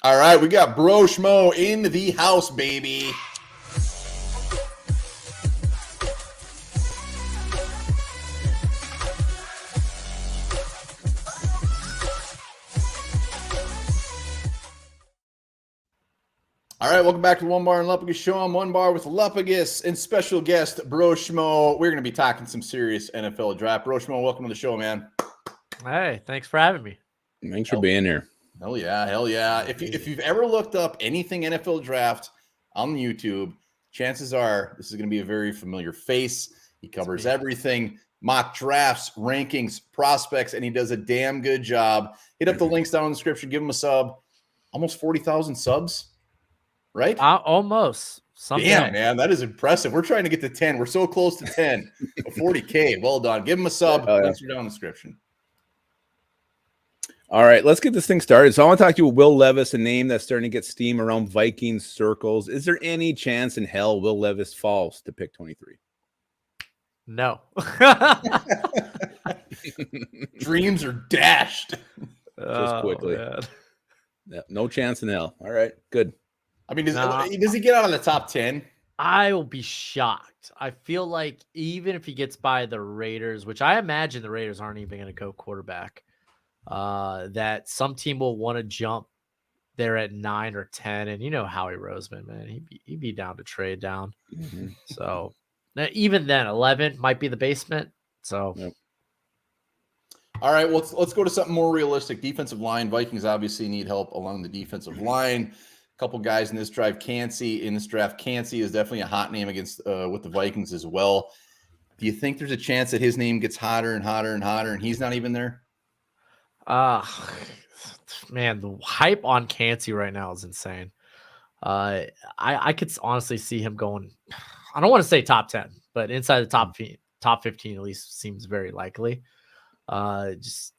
All right, we got Broshmo in the house, baby. All right, welcome back to the Onebar and Lupagus show. I'm Onebar with Lupagus and special guest Broshmo. We're going to be talking some serious NFL draft. Broshmo, welcome to the show, man. Hey, thanks for having me. Thanks for being here. Hell yeah. If you've ever looked up anything NFL draft on YouTube, chances are this is going to be a very familiar face. He covers everything, mock drafts, rankings, prospects, and he does a damn good job. Hit up the links down in the description. Give him a sub. Almost 40,000 subs, right? Almost. Someday. Damn, man, that is impressive. We're trying to get to 10. We're so close to 10. 40K. Well done. Give him a sub. Links are down in the description. All right, let's get this thing started. So I want to talk to you about Will Levis, a name that's starting to get steam around Vikings circles. Is there any chance in hell Will Levis falls to pick 23? No. Dreams are dashed. Just quickly. No chance in hell. All right, good. I mean, does he get out of the top 10? I will be shocked. I feel like even if he gets by the Raiders, which I imagine the Raiders aren't even going to go quarterback, that some team will want to jump there at 9 or 10. And you know Howie Roseman, man, he'd be down to trade down. Mm-hmm. So even then, 11 might be the basement. So. Yep. All right, well, let's go to something more realistic. Defensive line. Vikings obviously need help along the defensive line. A couple guys in this draft. Kancey is definitely a hot name against with the Vikings as well. Do you think there's a chance that his name gets hotter and hotter and hotter, and he's not even there? Man, the hype on Kancey right now is insane. I could honestly see him going. I don't want to say top 10, but inside the top 15 at least seems very likely. Just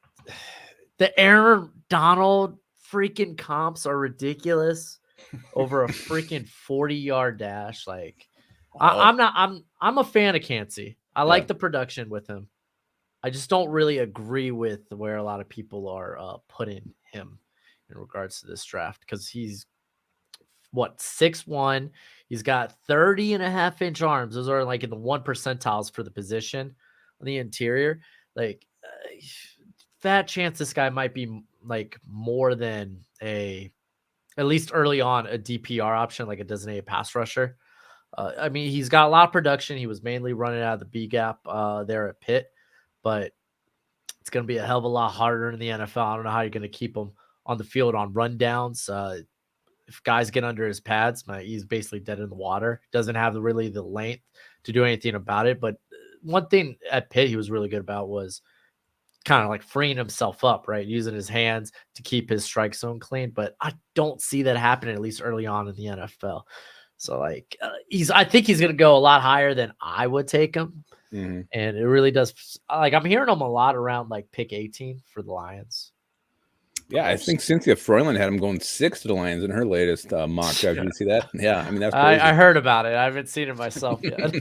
the Aaron Donald freaking comps are ridiculous over a freaking 40-yard dash. Like, I'm a fan of Kancey. I like the production with him. I just don't really agree with where a lot of people are putting him in regards to this draft, because he's 6'1". He's got 30.5-inch arms. Those are like in the 1 percentiles for the position on the interior. Like, fat chance this guy might be like more than at least early on, a DPR option, like a designated pass rusher. I mean, he's got a lot of production. He was mainly running out of the B gap there at Pitt, but it's going to be a hell of a lot harder in the NFL. I don't know how you're going to keep him on the field on rundowns. If guys get under his pads, he's basically dead in the water. Doesn't have really the length to do anything about it. But one thing at Pitt he was really good about was kind of like freeing himself up, right? Using his hands to keep his strike zone clean. But I don't see that happening, at least early on in the NFL. So like I think he's going to go a lot higher than I would take him. Mm-hmm. And it really does. Like, I'm hearing him a lot around like pick 18 for the Lions. Yeah, I think Cynthia Froyland had him going 6 to the Lions in her latest mock draft. Did you see that? Yeah, I mean, that's crazy. I heard about it. I haven't seen it myself yet.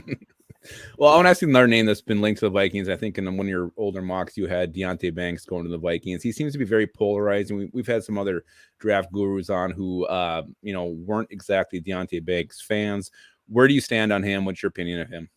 Well, I want to ask you another name that's been linked to the Vikings. I think in one of your older mocks, you had Deonte Banks going to the Vikings. He seems to be very polarized, and we've had some other draft gurus on who, weren't exactly Deonte Banks fans. Where do you stand on him? What's your opinion of him?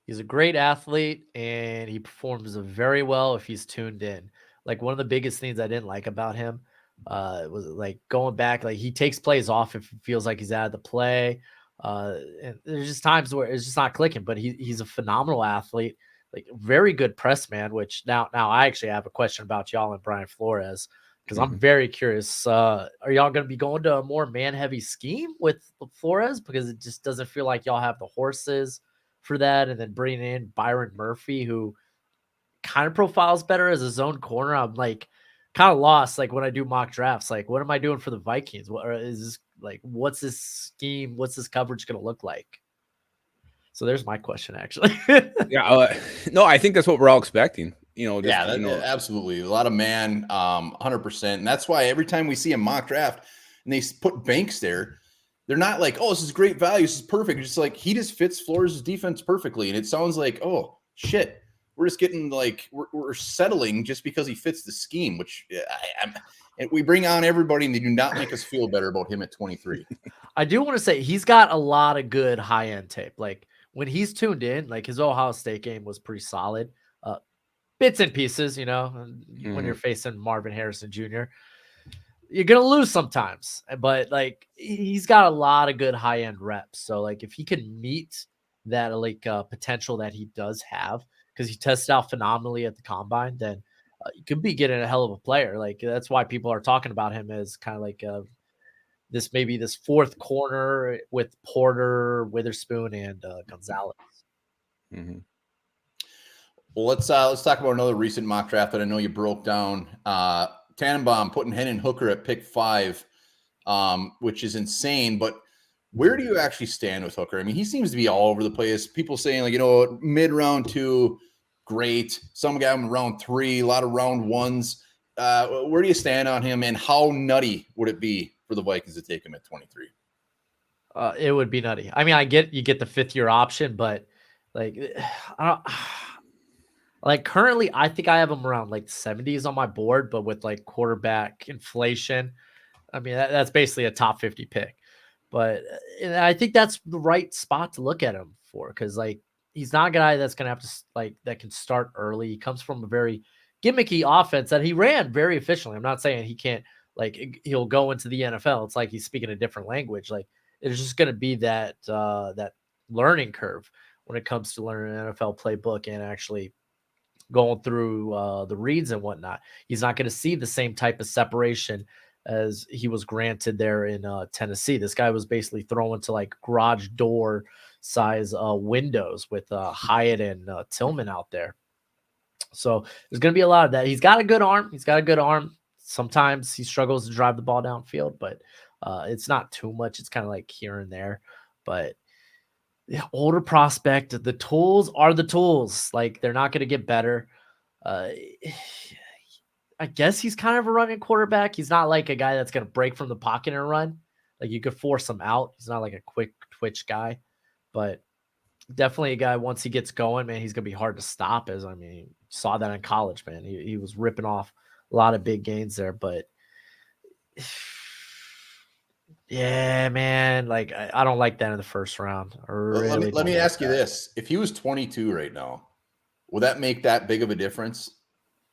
He's a great athlete, and he performs very well if he's tuned in. Like, one of the biggest things I didn't like about him was like going back, like he takes plays off if it feels like he's out of the play. And there's just times where it's just not clicking, but he's a phenomenal athlete, like very good press man, which now I actually have a question about y'all and Brian Flores, because I'm very curious. Are y'all going to be going to a more man heavy scheme with Flores? Because it just doesn't feel like y'all have the horses for that. And then bringing in Byron Murphy, who kind of profiles better as a zone corner. I'm like kind of lost. Like when I do mock drafts, like what am I doing for the Vikings? What is this? Like, what's this scheme? What's this coverage going to look like? So there's my question, actually. No, I think that's what we're all expecting. Absolutely. A lot of man, 100%. And that's why every time we see a mock draft and they put Banks there, they're not like, oh, this is great value. This is perfect. It's just like he just fits Flores' defense perfectly. And it sounds like, oh, shit. We're just getting like we're settling just because he fits the scheme, which And we bring on everybody, and they do not make us feel better about him at 23. I do want to say he's got a lot of good high-end tape. Like when he's tuned in, like his Ohio State game was pretty solid. Bits and pieces, you know, when you're facing Marvin Harrison Jr., you're going to lose sometimes, but like he's got a lot of good high-end reps. So like if he can meet that like potential that he does have, because he tested out phenomenally at the combine, then you could be getting a hell of a player. Like that's why people are talking about him as kind of like this fourth corner with Porter, Witherspoon, and Gonzalez. Mm-hmm. Well, let's talk about another recent mock draft that I know you broke down. Tannenbaum putting Hendon Hooker at pick 5, which is insane. But where do you actually stand with Hooker? I mean, he seems to be all over the place. People saying like, you know, mid round 2, great. Some got him in round 3, a lot of round 1s. Where do you stand on him, and how nutty would it be for the Vikings to take him at 23? It would be nutty. I mean, you get the 5th-year option, but like, like currently, I think I have him around like 70s on my board, but with like quarterback inflation, I mean, that's basically a top 50 pick. But and I think that's the right spot to look at him for, because like he's not a guy that's gonna have to like that can start early. He comes from a very gimmicky offense that he ran very efficiently. I'm not saying he can't, like he'll go into the NFL. It's like he's speaking a different language. Like it's just gonna be that that learning curve when it comes to learning an NFL playbook and actually going through the reads and whatnot. He's not going to see the same type of separation as he was granted there in Tennessee. This guy was basically thrown to like garage door size windows with Hyatt and Tillman out there. So there's going to be a lot of that. He's got a good arm. Sometimes he struggles to drive the ball downfield, but it's not too much. It's kind of like here and there. But the older prospect, the tools are the tools. Like they're not going to get better. I guess he's kind of a running quarterback. He's not like a guy that's going to break from the pocket and run. Like you could force him out. He's not like a quick twitch guy, but definitely a guy once he gets going, man, he's going to be hard to stop. As I mean, saw that in college, man. He was ripping off a lot of big gains there, but yeah, man, like I don't like that in the first round. Let me ask you this. If he was 22 right now, would that make that big of a difference?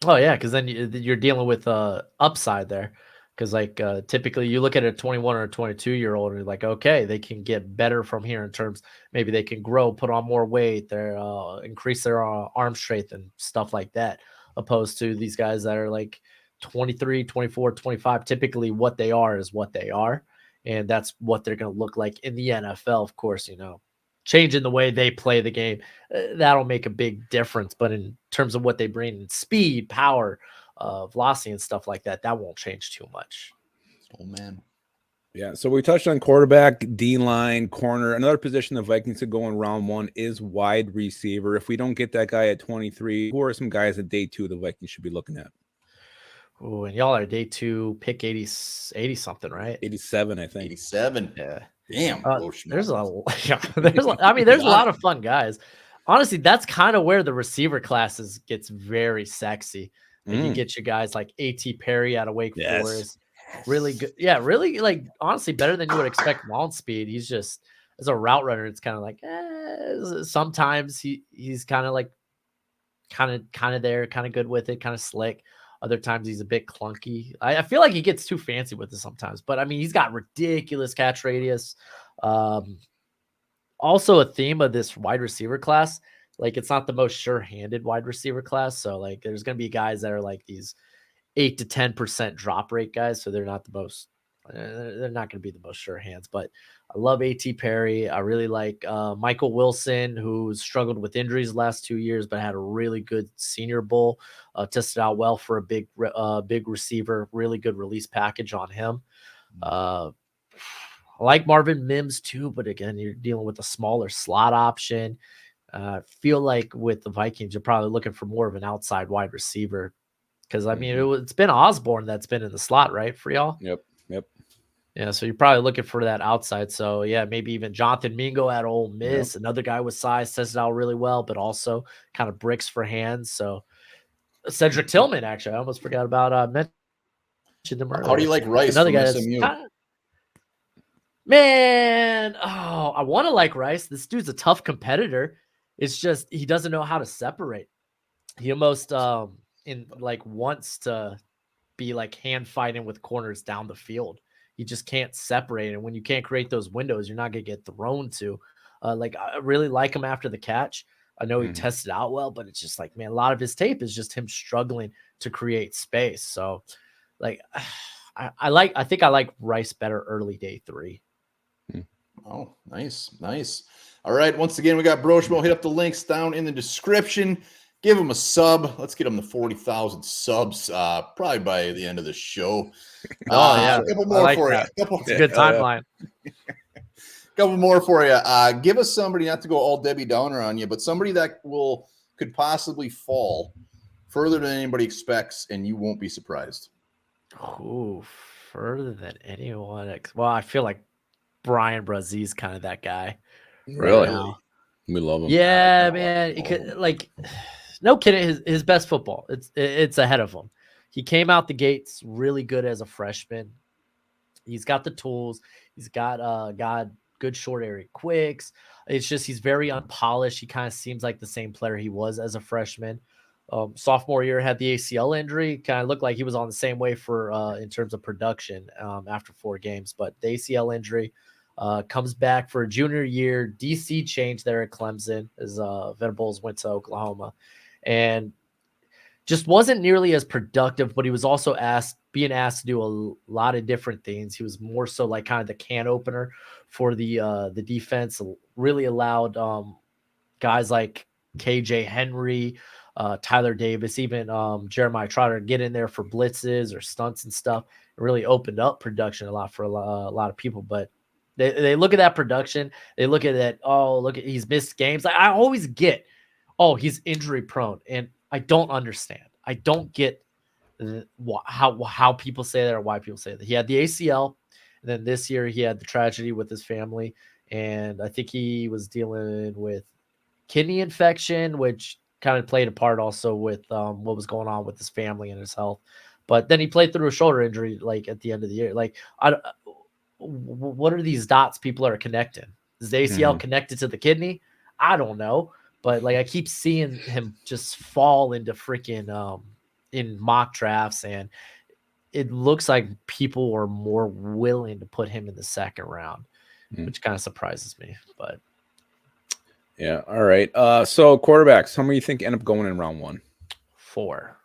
Oh yeah, because then you're dealing with upside there. Because like typically you look at a 21 or a 22-year-old and you're like, okay, they can get better from here in terms, maybe they can grow, put on more weight, they're increase their arm strength and stuff like that, opposed to these guys that are like 23, 24, 25. Typically what they are is what they are. And that's what they're going to look like in the NFL. Of course, you know, changing the way they play the game, that'll make a big difference. But in terms of what they bring in speed, power, velocity and stuff like that, that won't change too much. Oh, man. Yeah, so we touched on quarterback, D-line, corner. Another position the Vikings could go in round 1 is wide receiver. If we don't get that guy at 23, who are some guys at day 2 the Vikings should be looking at? Oh, and y'all are day 2, pick 80 something, right? 87, I think. 87. Yeah. Damn. There's a lot of fun guys. Honestly, that's kind of where the receiver classes gets very sexy. Like you get your guys like A.T. Perry out of Wake Forest. Really good. Yeah, really, like, honestly, better than you would expect launch speed. He's just, as a route runner, it's kind of like, sometimes he's kind of like, kind of there, kind of good with it, kind of slick. Other times he's a bit clunky. I feel like he gets too fancy with it sometimes, but I mean, he's got ridiculous catch radius. Also a theme of this wide receiver class, like it's not the most sure-handed wide receiver class. So like there's going to be guys that are like these 8 to 10% drop rate guys. So they're not the most, they're not going to be the most sure hands, but I love A.T. Perry. I really like Michael Wilson, who struggled with injuries the last 2 years, but had a really good Senior Bowl, tested out well for a big receiver, really good release package on him. I like Marvin Mims too, but again, you're dealing with a smaller slot option. Feel like with the Vikings, you're probably looking for more of an outside wide receiver. Because, I mean, it's been Osborne that's been in the slot, right, for y'all? Yep. Yeah, so you're probably looking for that outside. So, yeah, maybe even Jonathan Mingo at Ole Miss, another guy with size, tested out really well, but also kind of bricks for hands. So, Cedric Tillman, actually, I almost forgot about mentioning them earlier. How do you like Rice? Another from guy that's SMU? Man, I want to like Rice. This dude's a tough competitor. It's just he doesn't know how to separate. He almost wants to be like hand fighting with corners down the field. He just can't separate, and when you can't create those windows, you're not gonna get thrown to. I really like him after the catch. I know he tested out well, but it's just like, man, a lot of his tape is just him struggling to create space. So, like, I think I like Rice better early day 3. Oh, nice. All right. Once again, we got Broshmo. Hit up the links down in the description. Give him a sub. Let's get him to 40,000 subs probably by the end of the show. Yeah. A couple more for you. It's a good timeline. Couple more for you. Give us somebody, not to go all Debbie Downer on you, but somebody that could possibly fall further than anybody expects, and you won't be surprised. Ooh, further than anyone. Well, I feel like Brian Brazie's kind of that guy. Really? Right now. We love him. Yeah, man. He could, no kidding. His best football. It's ahead of him. He came out the gates really good as a freshman. He's got the tools. He's got good short area quicks. It's just he's very unpolished. He kind of seems like the same player he was as a freshman. Sophomore year had the ACL injury. Kind of looked like he was on the same way in terms of production after 4 games. But the ACL injury comes back for a junior year. DC changed there at Clemson as Venables went to Oklahoma, and just wasn't nearly as productive. But he was also being asked to do a lot of different things. He was more so like kind of the can opener for the defense. Really allowed guys like KJ Henry, Tyler Davis, even Jeremiah Trotter get in there for blitzes or stunts and stuff. It really opened up production a lot for a lot of people. But they look at that production. They look at that. Oh, look at he's missed games. I always get, he's injury prone, and I don't understand. I don't get how people say that or why people say that. He had the ACL, and then this year he had the tragedy with his family, and I think he was dealing with kidney infection, which kind of played a part also with what was going on with his family and his health. But then he played through a shoulder injury at the end of the year. What are these dots people are connecting? Is the ACL connected to the kidney? I don't know. But I keep seeing him just fall into freaking in mock drafts, and it looks like people are more willing to put him in the second round, which kind of surprises me. But yeah, all right. So quarterbacks, how many do you think end up going in round 1? 4.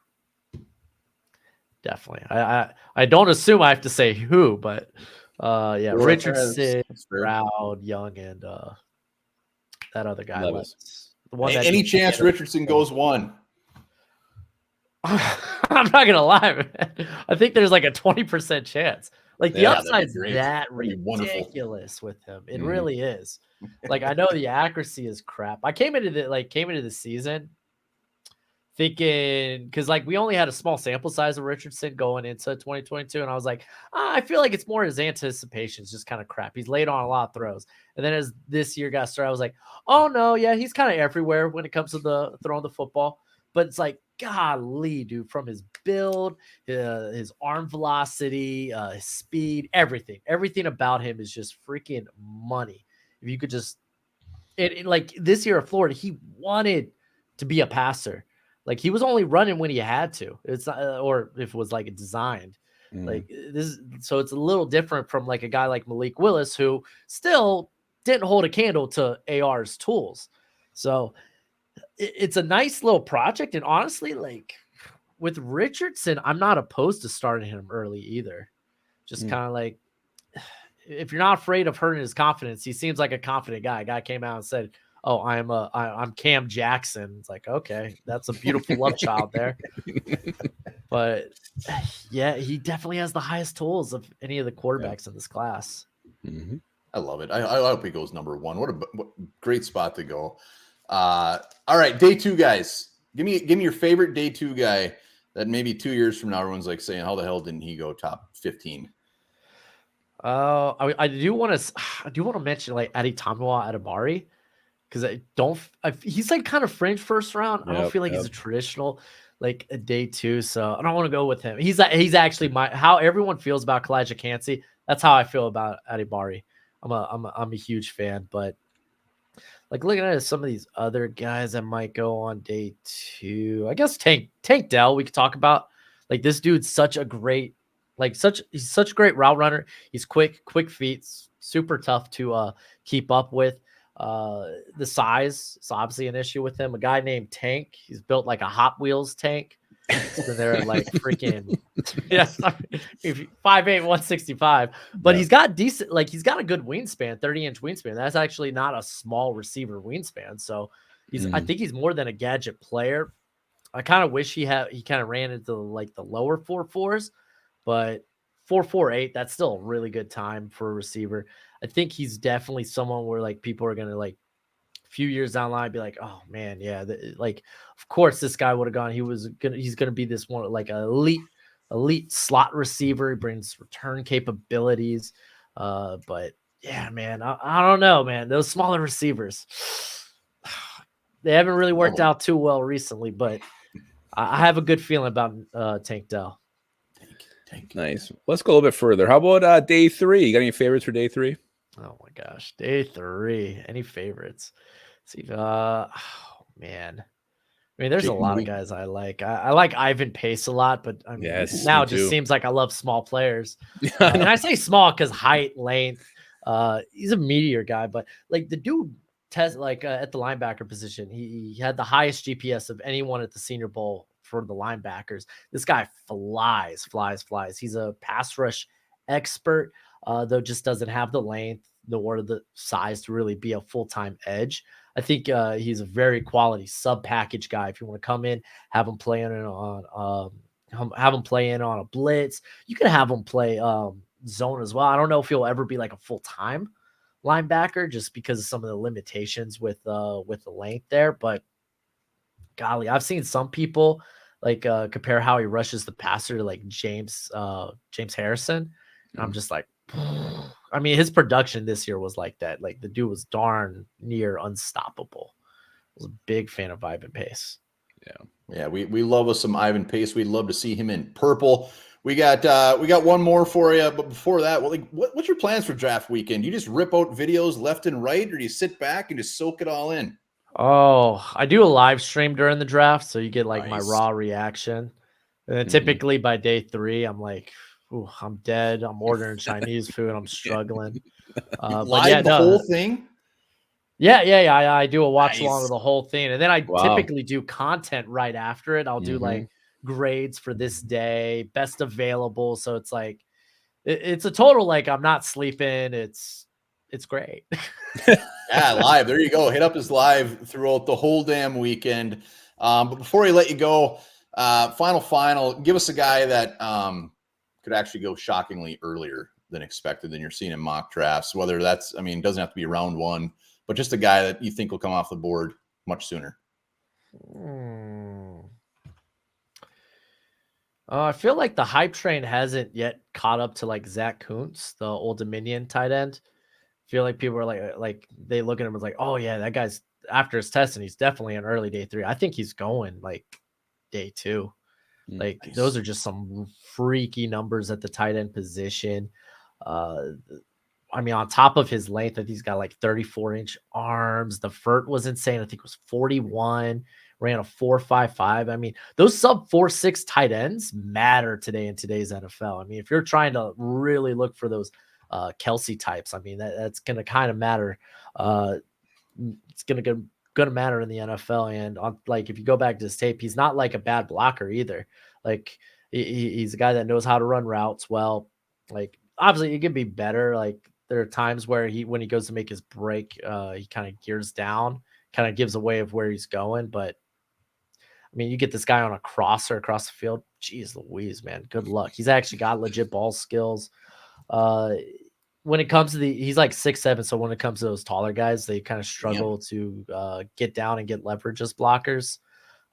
Definitely. I don't assume I have to say who, but Richardson, Stroud, Young, and that other guy. Levis. The one any chance Richardson goes 1? I'm not gonna lie, man. I think there's like a 20% chance. The upside's that ridiculous with him. It really is. I know the accuracy is crap. I came into the season thinking, because we only had a small sample size of Richardson going into 2022, and I was like, I feel like it's more his anticipations just kind of crap. He's laid on a lot of throws, and then as this year got started, I was like, oh no, yeah, he's kind of everywhere when it comes to throwing the football. But it's golly, dude, from his build, his arm velocity, his speed, everything about him is just freaking money. If you could just, this year at Florida, he wanted to be a passer. He was only running when he had to. It's not, or if it was designed. So it's a little different from a guy like Malik Willis, who still didn't hold a candle to AR's tools. So it's a nice little project. And honestly, with Richardson, I'm not opposed to starting him early either. Just kind of if you're not afraid of hurting his confidence, he seems like a confident guy. A guy came out and said, oh, I'm Cam Jackson. It's okay, that's a beautiful love child there. But yeah, he definitely has the highest tools of any of the quarterbacks in this class. I love it. I hope he goes number 1. What a great spot to go. All right, day 2 guys. Give me your favorite day 2 guy that maybe 2 years from now everyone's saying, how the hell didn't he go top 15? I do want to mention Adi Tamiwa Adibari, because he's kind of fringe first round. I don't feel like he's a traditional like a day 2. So I don't want to go with him. He's actually how everyone feels about Kalijah Kancey. That's how I feel about Adibari. I'm a huge fan, but like looking at some of these other guys that might go on day 2, I guess Tank Dell we could talk about. Like this dude's such a great, he's such a great route runner. He's quick feet, super tough to keep up with. The size is obviously an issue with him. A guy named Tank, he's built like a Hot Wheels tank. So they're like freaking 5'8", 165. But he's got decent, like he's got a good wingspan, 30-inch wingspan. That's actually not a small receiver wingspan. So I think he's more than a gadget player. I kind of wish he kind of ran into like the lower 4.4s, but 4.48, that's still a really good time for a receiver. I think he's definitely someone where like people are gonna like a few years down the line be like, oh man, yeah, like of course this guy would have gone. He's gonna be this one like elite slot receiver. He brings return capabilities. But yeah, man, I don't know, man. Those smaller receivers, they haven't really worked out too well recently, but I have a good feeling about Tank Dell. Tank. Nice. Let's go a little bit further. How about day 3? You got any favorites for day 3? Oh my gosh, day 3. Any favorites? Let's see, oh man. I mean, there's a lot of guys I like. I like Ivan Pace a lot, but I mean, now it just seems like I love small players. And I say small because height, length. He's a meteor guy, but like the dude at the linebacker position, he had the highest GPS of anyone at the Senior Bowl for the linebackers. This guy flies. He's a pass rush expert, though just doesn't have the length nor the size to really be a full-time edge. I think he's a very quality sub-package guy. If you want to come in, have him play in on a blitz. You can have him play zone as well. I don't know if he'll ever be like a full-time linebacker just because of some of the limitations with the length there. But golly, I've seen some people like compare how he rushes the passer to like James Harrison. And I'm just like, I mean, his production this year was like that. Like the dude was darn near unstoppable. I was a big fan of Ivan Pace. Yeah, we love us some Ivan Pace. We'd love to see him in purple. We got one more for you, but before that, what's your plans for draft weekend? Do you just rip out videos left and right, or do you sit back and just soak it all in? Oh, I do a live stream during the draft, so you get like my raw reaction. And then typically by day 3, I'm like, ooh, I'm dead. I'm ordering Chinese food. I'm struggling. Live the whole thing? Yeah. I do a watch along of the whole thing. And then I typically do content right after it. I'll do like grades for this day, best available. So it's like, it's a total, like I'm not sleeping. It's great. Yeah, live. There you go. Hit up his live throughout the whole damn weekend. But before we let you go, final, give us a guy that could actually go shockingly earlier than expected than you're seeing in mock drafts. Whether that's, I mean, it doesn't have to be round 1, but just a guy that you think will come off the board much sooner. I feel like the hype train hasn't yet caught up to like Zach Kuntz, the Old Dominion tight end. I feel like people are like they look at him as like, oh yeah, that guy's after his testing, he's definitely an early day 3. I think he's going like day 2. Like those are just some freaky numbers at the tight end position. I mean, on top of his length, I think he's got like 34-inch arms. The vert was insane. I think it was 41. Ran a 4.55. I mean, those sub 4.6 tight ends matter today in today's NFL. I mean, if you're trying to really look for those Kelsey types, I mean, that's going to kind of matter. It's going to matter in the NFL. And on, like, if you go back to his tape, he's not like a bad blocker either. Like he's a guy that knows how to run routes well. Like obviously he can be better. Like there are times where when he goes to make his break, he kind of gears down, kind of gives away of where he's going. But I mean, you get this guy on a crosser across the field. Jeez Louise, man. Good luck. He's actually got legit ball skills. When it comes to he's like 6'7", so when it comes to those taller guys, they kind of struggle to get down and get leverage as blockers.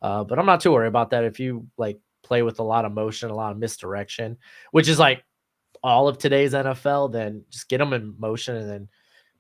But I'm not too worried about that. If you like play with a lot of motion, a lot of misdirection, which is like all of today's NFL, then just get him in motion and then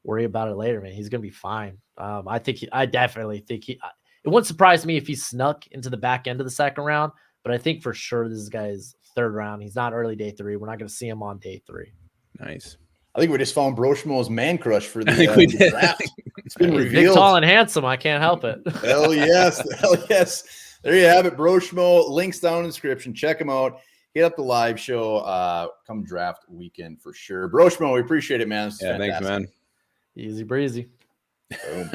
worry about it later, man. He's gonna be fine. I definitely think it wouldn't surprise me if he snuck into the back end of the second round. But I think for sure this guy's 3rd round. He's not early day 3. We're not going to see him on day 3. Nice. I think we just found Broshmo's man crush for the, I think we did. draft. It's been He's revealed. big, tall, and handsome. I can't help it. Hell yes. Hell yes. There you have it, Broshmo. Links down in the description. Check him out. Hit up the live show come draft weekend for sure. Broshmo, we appreciate it, man. Yeah, thanks, man. Easy breezy. Boom.